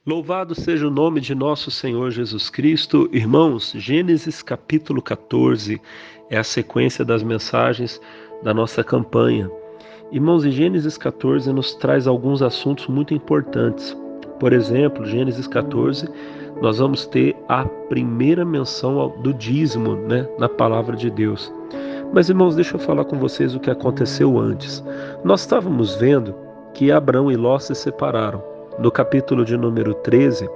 Louvado seja o nome de nosso Senhor Jesus Cristo. Irmãos, Gênesis capítulo 14 é a sequência das mensagens da nossa campanha. Irmãos, em Gênesis 14 nos traz alguns assuntos muito importantes. Por exemplo, Gênesis 14, nós vamos ter a primeira menção do dízimo, na palavra de Deus. Mas, irmãos, deixa eu falar com vocês o que aconteceu antes. Nós estávamos vendo que Abrão e Ló se separaram. No capítulo de número 13,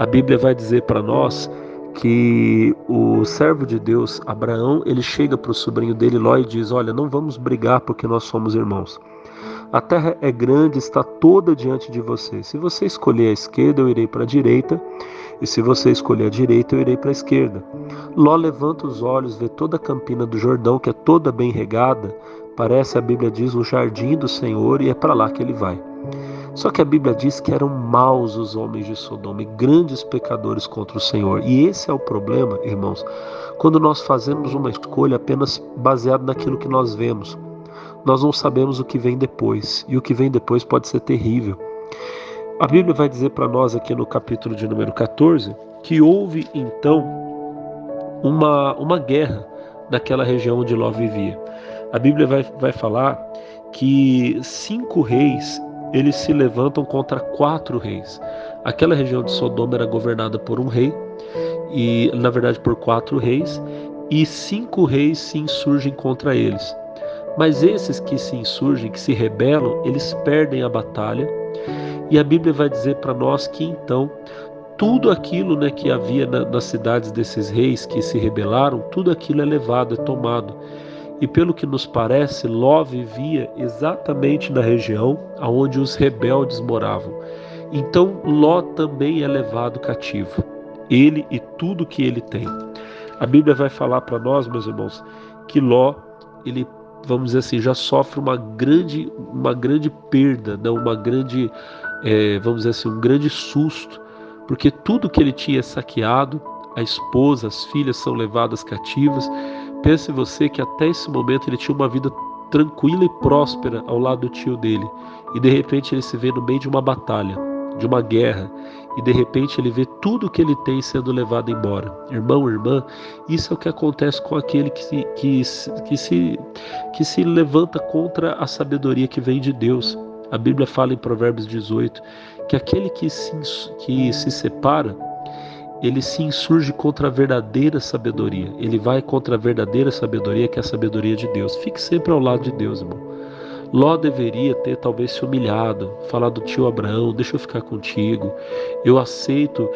a Bíblia vai dizer para nós que o servo de Deus, Abraão, ele chega para o sobrinho dele, Ló, e diz: olha, não vamos brigar porque nós somos irmãos. A terra é grande, está toda diante de você. Se você escolher a esquerda, eu irei para a direita, e se você escolher a direita, eu irei para a esquerda. Ló levanta os olhos, vê toda a campina do Jordão, que é toda bem regada, parece, a Bíblia diz, o jardim do Senhor, e é para lá que ele vai. Só que a Bíblia diz que eram maus os homens de Sodoma e grandes pecadores contra o Senhor. E esse é o problema, irmãos, quando nós fazemos uma escolha apenas baseada naquilo que nós vemos. Nós não sabemos o que vem depois, e o que vem depois pode ser terrível. A Bíblia vai dizer para nós aqui no capítulo de número 14 que houve então uma guerra naquela região onde Ló vivia. A Bíblia vai falar que 5 reis eles se levantam contra 4 reis. Aquela região de Sodoma era governada por um rei, e na verdade por 4 reis, e 5 reis se insurgem contra eles. Mas esses que se insurgem, que se rebelam, eles perdem a batalha, e a Bíblia vai dizer para nós que então tudo aquilo que havia nas cidades desses reis que se rebelaram, tudo aquilo é levado, é tomado. E pelo que nos parece, Ló vivia exatamente na região onde os rebeldes moravam. Então Ló também é levado cativo, ele e tudo que ele tem. A Bíblia vai falar para nós, meus irmãos, que Ló, ele, vamos dizer assim, já sofre uma grande perda, vamos dizer assim, um grande susto, porque tudo que ele tinha é saqueado, a esposa, as filhas são levadas cativas. Pense você que até esse momento ele tinha uma vida tranquila e próspera ao lado do tio dele, e de repente ele se vê no meio de uma batalha, de uma guerra, e de repente ele vê tudo que ele tem sendo levado embora. Irmão, irmã, isso é o que acontece com aquele que se levanta contra a sabedoria que vem de Deus. A Bíblia fala em Provérbios 18 que aquele que se separa, ele se insurge contra a verdadeira sabedoria. Ele vai contra a verdadeira sabedoria, que é a sabedoria de Deus. Fique sempre ao lado de Deus, irmão. Ló deveria ter talvez se humilhado, falar do tio Abraão: deixa eu ficar contigo, eu aceito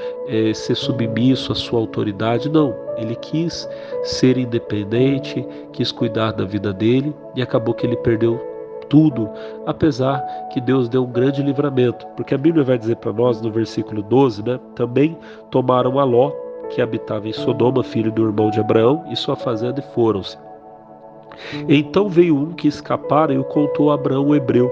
ser submisso à sua autoridade. Não, ele quis ser independente, quis cuidar da vida dele, e acabou que ele perdeu tudo, apesar que Deus deu um grande livramento, porque a Bíblia vai dizer para nós no versículo 12, também tomaram a Ló, que habitava em Sodoma, filho do irmão de Abraão, e sua fazenda, e foram-se. Então veio um que escapara e o contou a Abraão, o hebreu,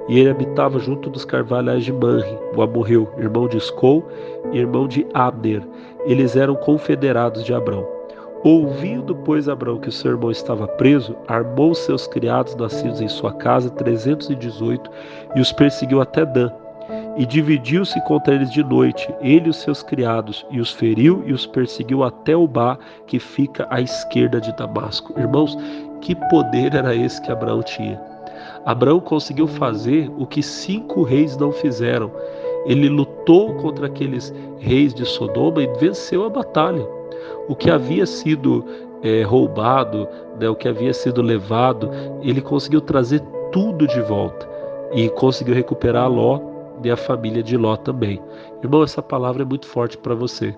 e ele habitava junto dos carvalhais de Manre, o amorreu, irmão de Escol e irmão de Abner. Eles eram confederados de Abrão. Ouvindo, pois, Abrão que o seu irmão estava preso, armou seus criados nascidos em sua casa, 318, e os perseguiu até Dan. E dividiu-se contra eles de noite, ele e os seus criados, e os feriu e os perseguiu até Obá, que fica à esquerda de Damasco. Irmãos, que poder era esse que Abraão tinha? Abraão conseguiu fazer o que 5 reis não fizeram. Ele lutou contra aqueles reis de Sodoma e venceu a batalha. O que havia sido roubado, o que havia sido levado, ele conseguiu trazer tudo de volta. E conseguiu recuperar Ló e a família de Ló também. Irmão, essa palavra é muito forte para você.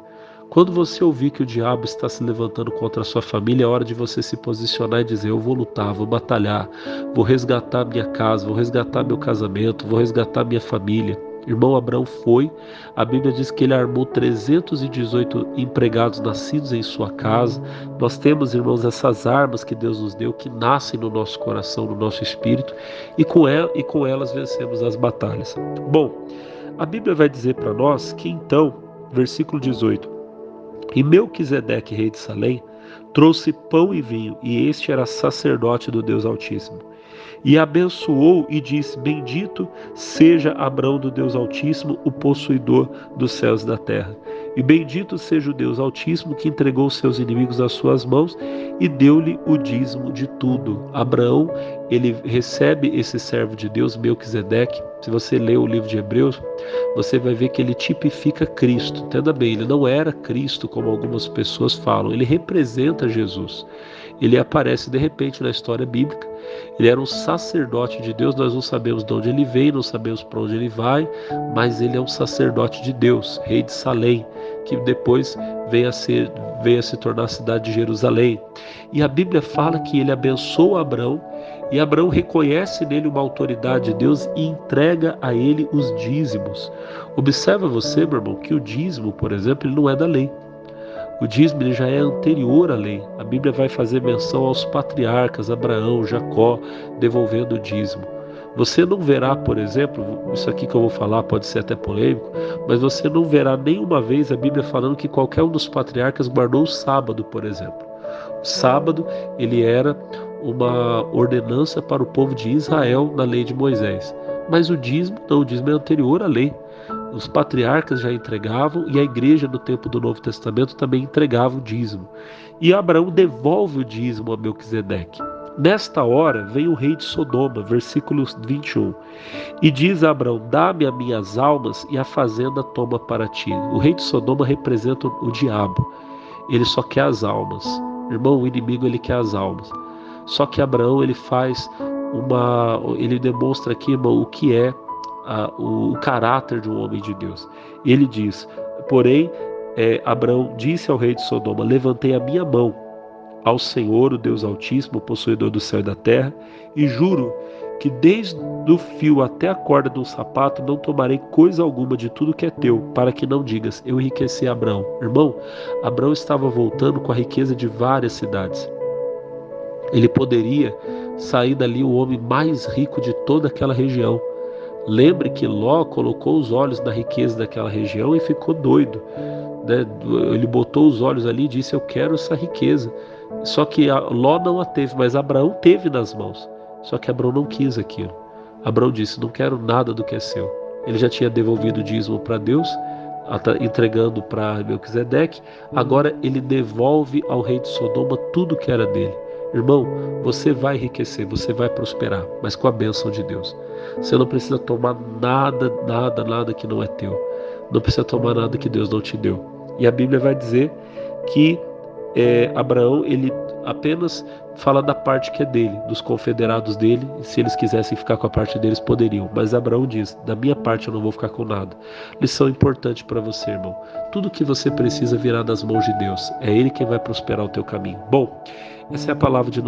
Quando você ouvir que o diabo está se levantando contra a sua família, é hora de você se posicionar e dizer: eu vou lutar, vou batalhar, vou resgatar minha casa, vou resgatar meu casamento, vou resgatar minha família. Irmão, Abraão foi. A Bíblia diz que ele armou 318 empregados nascidos em sua casa. Nós temos, irmãos, essas armas que Deus nos deu, que nascem no nosso coração, no nosso espírito, e com elas vencemos as batalhas. Bom, a Bíblia vai dizer para nós que então, versículo 18, e Melquisedeque, rei de Salém, trouxe pão e vinho, e este era sacerdote do Deus Altíssimo. E abençoou e disse: Bendito seja Abrão do Deus Altíssimo, o possuidor dos céus e da terra. E bendito seja o Deus Altíssimo, que entregou os seus inimigos nas suas mãos e deu-lhe o dízimo de tudo. Abraão, ele recebe esse servo de Deus, Melquisedeque. Se você ler o livro de Hebreus, você vai ver que ele tipifica Cristo. Entenda bem, ele não era Cristo como algumas pessoas falam, ele representa Jesus. Ele aparece de repente na história bíblica. Ele era um sacerdote de Deus. Nós não sabemos de onde ele veio, não sabemos para onde ele vai, mas ele é um sacerdote de Deus, rei de Salém, que depois veio a se tornar a cidade de Jerusalém. E a Bíblia fala que ele abençoa Abrão, e Abrão reconhece nele uma autoridade de Deus e entrega a ele os dízimos. Observa você, meu irmão, que o dízimo, por exemplo, ele não é da lei. O dízimo ele já é anterior à lei. A Bíblia vai fazer menção aos patriarcas, Abraão, Jacó, devolvendo o dízimo. Você não verá, por exemplo, isso aqui que eu vou falar pode ser até polêmico, mas você não verá nenhuma vez a Bíblia falando que qualquer um dos patriarcas guardou o sábado, por exemplo. O sábado, ele era uma ordenança para o povo de Israel na lei de Moisés. Mas o dízimo, não, o dízimo é anterior à lei. Os patriarcas já entregavam e a igreja no tempo do Novo Testamento também entregava o dízimo. E Abraão devolve o dízimo a Melquisedeque. Nesta hora vem o rei de Sodoma, versículo 21. E diz a Abraão: dá-me as minhas almas e a fazenda toma para ti. O rei de Sodoma representa o diabo. Ele só quer as almas. Irmão, o inimigo ele quer as almas. Só que Abraão ele demonstra aqui, irmão, o que é o caráter de um homem de Deus. Ele diz, porém, Abraão disse ao rei de Sodoma: levantei a minha mão ao Senhor, o Deus Altíssimo, o possuidor do céu e da terra, e juro que desde o fio até a corda de um sapato não tomarei coisa alguma de tudo que é teu, para que não digas: eu enriqueci Abraão. Irmão, Abraão estava voltando com a riqueza de várias cidades. Ele poderia sair dali o homem mais rico de toda aquela região. Lembre que Ló colocou os olhos na riqueza daquela região e ficou doido, né? Ele botou os olhos ali e disse: eu quero essa riqueza. Só que Ló não a teve, mas Abraão teve nas mãos. Só que Abraão não quis aquilo. Abraão disse: não quero nada do que é seu. Ele já tinha devolvido o dízimo para Deus, entregando para Melquisedeque. Agora ele devolve ao rei de Sodoma tudo que era dele. Irmão, você vai enriquecer, você vai prosperar, mas com a bênção de Deus. Você não precisa tomar nada que não é teu. Não precisa tomar nada que Deus não te deu. E a Bíblia vai dizer que Abraão, ele apenas fala da parte que é dele, dos confederados dele, e se eles quisessem ficar com a parte deles, poderiam. Mas Abraão diz: da minha parte eu não vou ficar com nada. Lição importante para você, irmão. Tudo que você precisa virá das mãos de Deus. É Ele quem vai prosperar o teu caminho. Bom, essa é a palavra de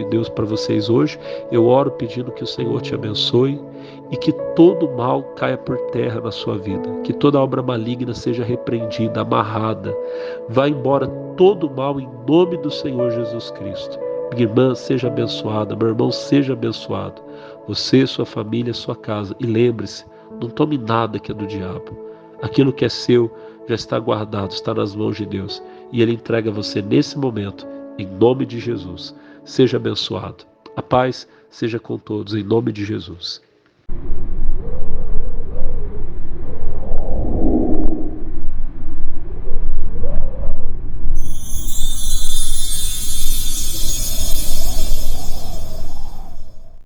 Deus para vocês hoje. Eu oro pedindo que o Senhor te abençoe e que todo mal caia por terra na sua vida. Que toda obra maligna seja repreendida, amarrada. Vá embora todo mal em nome do Senhor Jesus Cristo. Minha irmã, seja abençoada. Meu irmão, seja abençoado. Você, sua família, sua casa. E lembre-se, não tome nada que é do diabo. Aquilo que é seu já está guardado, está nas mãos de Deus. E Ele entrega a você nesse momento, em nome de Jesus. Seja abençoado. A paz seja com todos, em nome de Jesus.